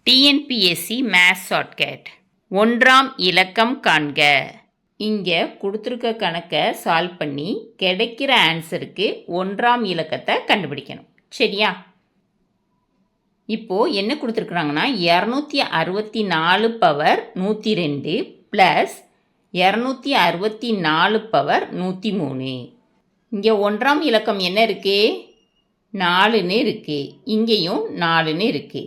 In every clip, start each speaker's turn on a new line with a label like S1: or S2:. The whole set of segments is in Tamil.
S1: டிஎன்பிஎஸ்சி மேத்ஸ் ஷார்ட்கட் ஒன்றாம் இலக்கம் காண்க. இங்கே கொடுத்துருக்க கணக்கை சால்வ் பண்ணி கிடைக்கிற ஆன்சருக்கு ஒன்றாம் இலக்கத்தை கண்டுபிடிக்கணும். சரியா? இப்போது என்ன கொடுத்துருக்குறாங்கன்னா 264 பவர் 102 ப்ளஸ் 264 பவர் 103. இங்கே ஒன்றாம் இலக்கம் என்ன இருக்குது? 4ன்னு இருக்குது. இங்கேயும் 4ன்னு இருக்குது.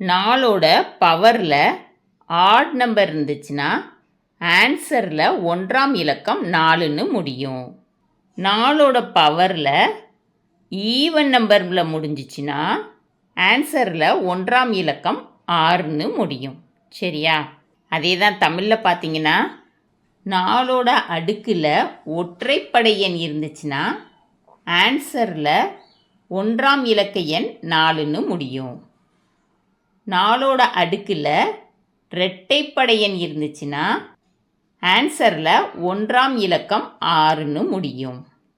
S1: 4ஓட பவரில் ஆட் நம்பர் இருந்துச்சுன்னா ஆன்சரில் ஒன்றாம் இலக்கம் 4ன்னு முடியும். 4ஓட பவரில் ஈவன் நம்பரில் முடிஞ்சிச்சுன்னா ஆன்சரில் ஒன்றாம் இலக்கம் 6ன்னு முடியும். சரியா? அதே தான் தமிழில் பார்த்தீங்கன்னா 4ஓட அடுக்கில் ஒற்றைப்படை எண் இருந்துச்சுன்னா ஆன்சரில் ஒன்றாம் இலக்க எண் 4ன்னு முடியும். 4ஓட அடுக்கில் இரட்டைப்படை எண் இருந்துச்சுன்னா ஆன்சரில் ஒன்றாம் இலக்கம் 6ன்னு முடியும்.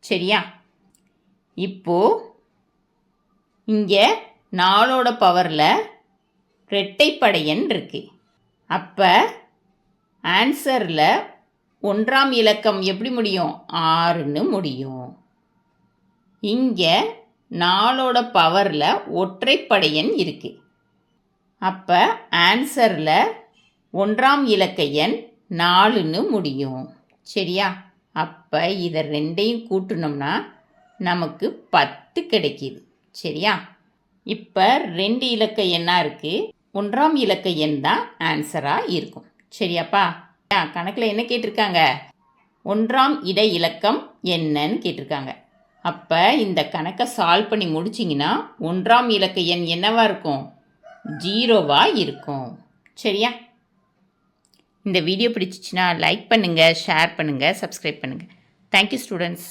S1: சரியா? இப்போது இங்கே 4ஓட பவரில் இரட்டைப்படை எண் இருக்குது. அப்போ ஆன்சரில் ஒன்றாம் இலக்கம் எப்படி முடியும்? 6ன்னு முடியும். இங்கே 4ஓட பவரில் ஒற்றைப்படை எண் இருக்குது. அப்போ ஆன்சரில் ஒன்றாம் இலக்க எண் 4ன்னு முடியும். சரியா? அப்போ இதை ரெண்டையும் கூட்டினோம்னா நமக்கு 10 கிடைக்கிது. சரியா? இப்போ 2 இலக்க எண்ணாக இருக்குது. ஒன்றாம் இலக்க எண் தான் ஆன்சராக இருக்கும். சரியாப்பா? கணக்கில் என்ன கேட்டிருக்காங்க? ஒன்றாம் இட இலக்கம் என்னன்னு கேட்டிருக்காங்க. அப்போ இந்த கணக்கை சால்வ் பண்ணி முடிச்சிங்கன்னா ஒன்றாம் இலக்க எண் என்னவாக இருக்கும்? 0வாக இருக்கும். சரியா? இந்த வீடியோ பிடிச்சிச்சின்னா லைக் பண்ணுங்கள், ஷேர் பண்ணுங்கள், சப்ஸ்கிரைப் பண்ணுங்கள். Thank you students.